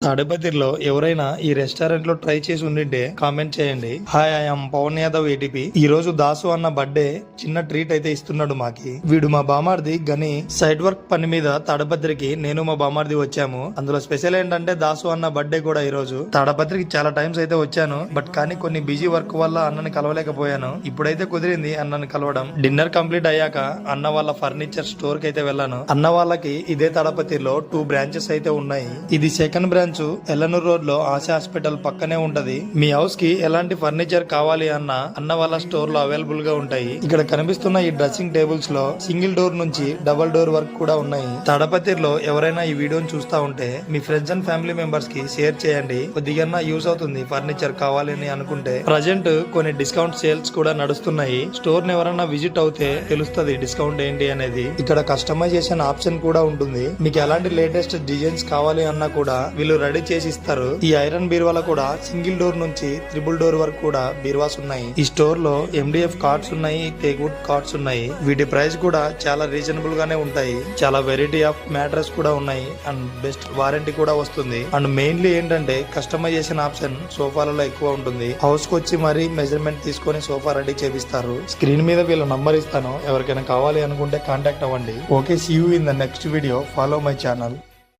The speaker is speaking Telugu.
తాడిపత్రిలో ఎవరైనా ఈ రెస్టారెంట్ లో ట్రై చేసి ఉండింటే కామెంట్ చేయండి. Hi, I'm Pavan Yadav ATP. ఈ రోజు దాసు అన్న బర్త్డే చిన్న ట్రీట్ అయితే ఇస్తున్నాడు మాకి. వీడు మా బామార్ది గని సైడ్ వర్క్ పని మీద తాడపత్రికి నేను మా బామార్ది వచ్చాము. అందులో స్పెషల్ ఏంటంటే దాసు అన్న బర్త్డే కూడా ఈ రోజు. తాడపత్రికి చాలా టైమ్స్ అయితే వచ్చాను, బట్ కానీ కొన్ని బిజీ వర్క్ వల్ల అన్నని కలవలేకపోయాను. ఇప్పుడైతే కుదిరింది అన్నని కలవడం. డిన్నర్ కంప్లీట్ అయ్యాక అన్న వాళ్ళ ఫర్నిచర్ స్టోర్ కి అయితే వెళ్ళాను. అన్న వాళ్ళకి ఇదే తాడపత్రిలో 2 బ్రాంచెస్ అయితే ఉన్నాయి. ఇది సెకండ్ బ్రాంచ్ ఎల్లనూరు రోడ్ లో ఆశా హాస్పిటల్ పక్కనే ఉంటది. మీ హౌస్ కి ఎలాంటి ఫర్నిచర్ కావాలి అన్న వాళ్ళ స్టోర్ లో అవైలబుల్ గా ఉంటాయి. ఇక్కడ కనిపిస్తున్న ఈ డ్రెస్సింగ్ టేబుల్స్ లో సింగిల్ డోర్ నుంచి డబుల్ డోర్ వరకు కూడా ఉన్నాయి. తాడపత్రిలో ఎవరైనా ఈ వీడియోని చూస్తా ఉంటే మీ ఫ్రెండ్స్ అండ్ ఫ్యామిలీ మెంబర్స్ కి షేర్ చేయండి. కొద్దిగా యూస్ అవుతుంది ఫర్నిచర్ కావాలి అని అనుకుంటే. ప్రజెంట్ కొన్ని డిస్కౌంట్ సేల్స్ కూడా నడుస్తున్నాయి. స్టోర్ ని ఎవరైనా విజిట్ అవుతే తెలుస్తుంది డిస్కౌంట్ ఏంటి అనేది. ఇక్కడ కస్టమైజేషన్ ఆప్షన్ కూడా ఉంటుంది. మీకు ఎలాంటి లేటెస్ట్ డిజైన్స్ కావాలి అన్నా కూడా వీళ్ళు రెడీ చేసి ఇస్తారు. ఈ ఐరన్ బీరువాల కూడా సింగిల్ డోర్ నుంచి ట్రిపుల్ డోర్ వరకు కూడా బీరువాస్ ఉన్నాయి. ఈ స్టోర్ లో ఎండిఎఫ్ కార్డ్స్ ఉన్నాయి, టేక్వుడ్ కార్డ్స్ ఉన్నాయి. వీటి ప్రైస్ కూడా చాలా రీజనబుల్ గానే ఉంటాయి. చాలా వెరైటీ ఆఫ్ మ్యాట్రెస్ కూడా ఉన్నాయి అండ్ బెస్ట్ వారంటీ కూడా వస్తుంది. అండ్ మెయిన్లీ ఏంటంటే కస్టమైజేషన్ ఆప్షన్ సోఫాలలో ఎక్కువ ఉంటుంది. హౌస్ కు వచ్చి మరీ మెజర్మెంట్ తీసుకొని సోఫా రెడీ చేపిస్తారు. స్క్రీన్ మీద వీళ్ళ నంబర్ ఇస్తాను, ఎవరికైనా కావాలి అనుకుంటే కాంటాక్ట్ అవ్వండి. Okay, see you in the next video. Follow my channel.